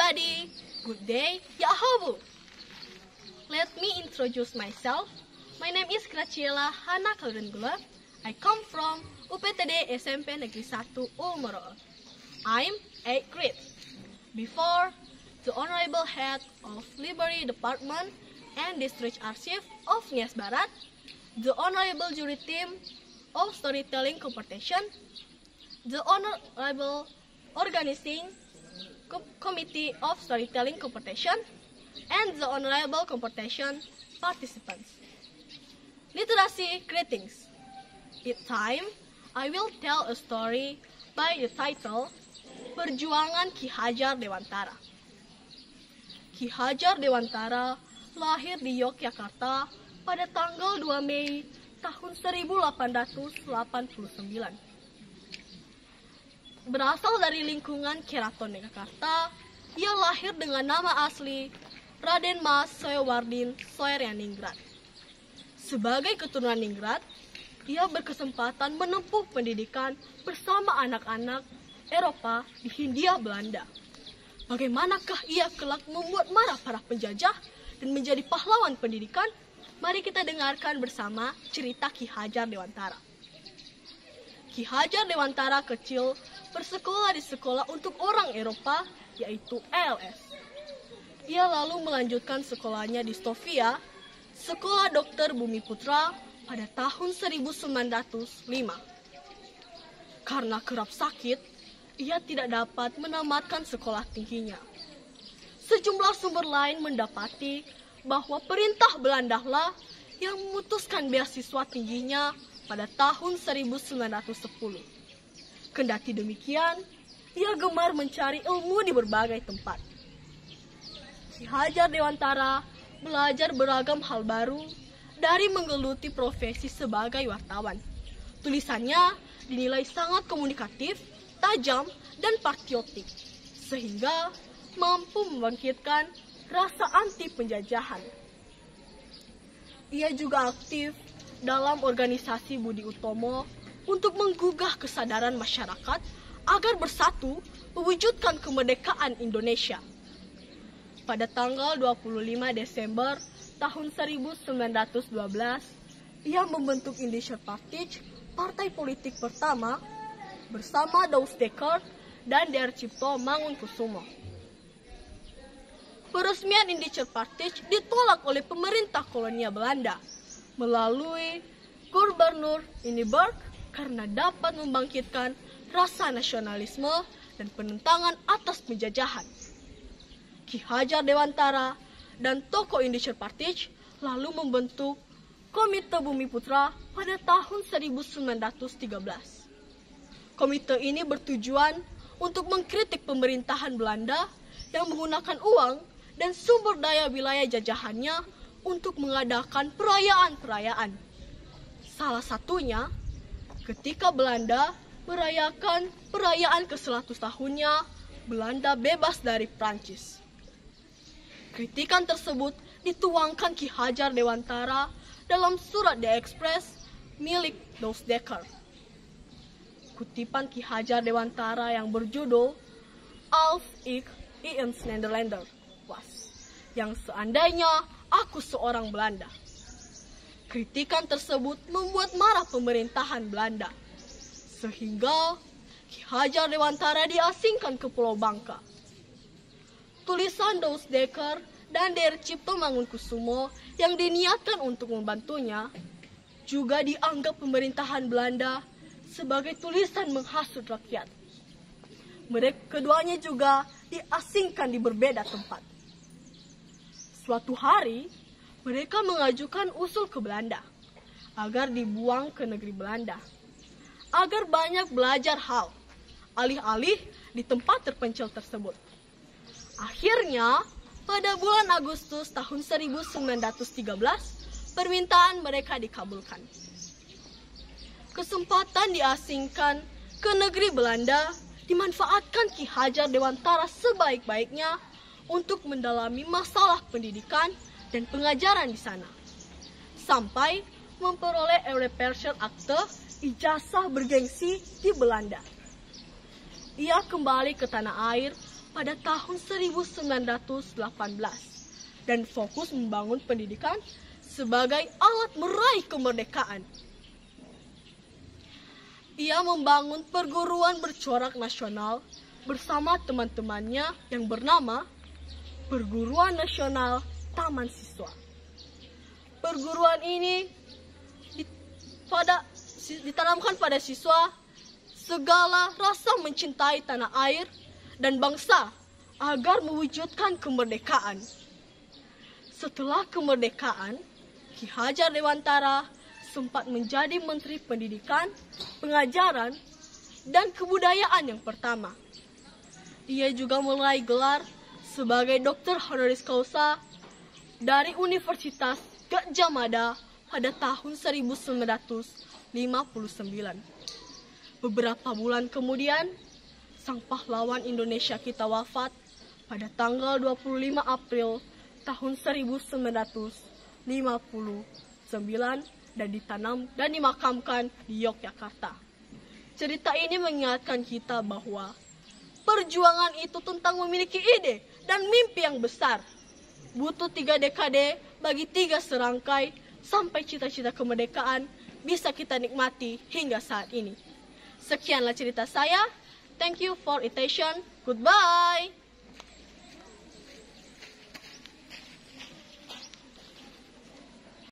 everybody, good day, ya habu. Let me introduce myself. My name is Graciela Hana Kaldenggula. I come from UPTD SMP Negeri 1 Ulmoro. I'm 8th grade. Before, the Honorable Head of Library Department and District Archive of Nias Barat, the Honorable Jury Team of Storytelling Competition, the Honorable Organizing Committee of Storytelling Competition, and the Honorable Competition participants. Literary greetings. This time, I will tell a story by the title Perjuangan Ki Hajar Dewantara. Ki Hajar Dewantara lahir di Yogyakarta pada tanggal 2 Mei tahun 1889. Berasal dari lingkungan Keraton Yogyakarta, ia lahir dengan nama asli Raden Mas Soewardin Soeharyaningrat. Sebagai keturunan Ningrat, ia berkesempatan menempuh pendidikan bersama anak-anak Eropa di Hindia Belanda. Bagaimanakah ia kelak membuat marah para penjajah dan menjadi pahlawan pendidikan? Mari kita dengarkan bersama cerita Ki Hajar Dewantara. Ki Hajar Dewantara kecil bersekolah di sekolah untuk orang Eropa, yaitu ELS. Ia lalu melanjutkan sekolahnya di Sofia, Sekolah Dokter Bumi Putra, pada tahun 1905. Karena kerap sakit, ia tidak dapat menamatkan sekolah tingginya. Sejumlah sumber lain mendapati bahwa perintah Belanda lah yang memutuskan beasiswa tingginya pada tahun 1910. Kendati demikian, ia gemar mencari ilmu di berbagai tempat. Ki Hajar Dewantara belajar beragam hal baru dari menggeluti profesi sebagai wartawan. Tulisannya dinilai sangat komunikatif, tajam, dan patriotik, sehingga mampu membangkitkan rasa anti penjajahan. Ia juga aktif dalam organisasi Budi Utomo untuk menggugah kesadaran masyarakat agar bersatu mewujudkan kemerdekaan Indonesia. Pada tanggal 25 Desember tahun 1912, ia membentuk Indischer Partij, partai politik pertama, bersama Douws Dekker dan Der Cipto Mangunkusumo. Peresmian Indischer Partij ditolak oleh pemerintah kolonial Belanda melalui Gubernur Lindbergh karena dapat membangkitkan rasa nasionalisme dan penentangan atas penjajahan. Ki Hajar Dewantara dan tokoh Indischer Partij lalu membentuk Komite Bumi Putra pada tahun 1913. Komite ini bertujuan untuk mengkritik pemerintahan Belanda yang menggunakan uang dan sumber daya wilayah jajahannya untuk mengadakan perayaan-perayaan. Salah satunya, ketika Belanda merayakan perayaan ke-100 tahunnya, Belanda bebas dari Prancis. Kritikan tersebut dituangkan Ki Hajar Dewantara dalam surat The Express milik Douws Dekker. Kutipan Ki Hajar Dewantara yang berjudul Als ik een Nederlander was, yang seandainya aku seorang Belanda. Kritikan tersebut membuat marah pemerintahan Belanda, sehingga Ki Hajar Dewantara diasingkan ke Pulau Bangka. Tulisan Douws Dekker dan Der Cipto Mangunkusumo yang diniatkan untuk membantunya juga dianggap pemerintahan Belanda sebagai tulisan menghasut rakyat. Keduanya juga diasingkan di berbeda tempat. Suatu hari, mereka mengajukan usul ke Belanda agar dibuang ke negeri Belanda, agar banyak belajar hal, alih-alih di tempat terpencil tersebut. Akhirnya, pada bulan Agustus tahun 1913, permintaan mereka dikabulkan. Kesempatan diasingkan ke negeri Belanda dimanfaatkan Ki Hajar Dewantara sebaik-baiknya untuk mendalami masalah pendidikan dan pengajaran di sana, sampai memperoleh Europeische Akte, ijazah bergengsi di Belanda. Ia kembali ke tanah air pada tahun 1918 dan fokus membangun pendidikan sebagai alat meraih kemerdekaan. Ia membangun perguruan bercorak nasional bersama teman-temannya yang bernama Perguruan Nasional Taman Siswa. Perguruan ini ditanamkan pada siswa segala rasa mencintai tanah air dan bangsa agar mewujudkan kemerdekaan. Setelah kemerdekaan, Ki Hajar Dewantara sempat menjadi Menteri Pendidikan, Pengajaran, dan Kebudayaan yang pertama. Ia juga meraih gelar sebagai Doktor Honoris Causa dari Universitas Gadjah Mada pada tahun 1959. Beberapa bulan kemudian, sang pahlawan Indonesia kita wafat pada tanggal 25 April tahun 1959 dan dimakamkan di Yogyakarta. Cerita ini mengingatkan kita bahwa perjuangan itu tentang memiliki ide dan mimpi yang besar. Butuh 3 dekade bagi 3 serangkai sampai cita-cita kemerdekaan bisa kita nikmati hingga saat ini. Sekianlah cerita saya. Thank you for attention. Goodbye.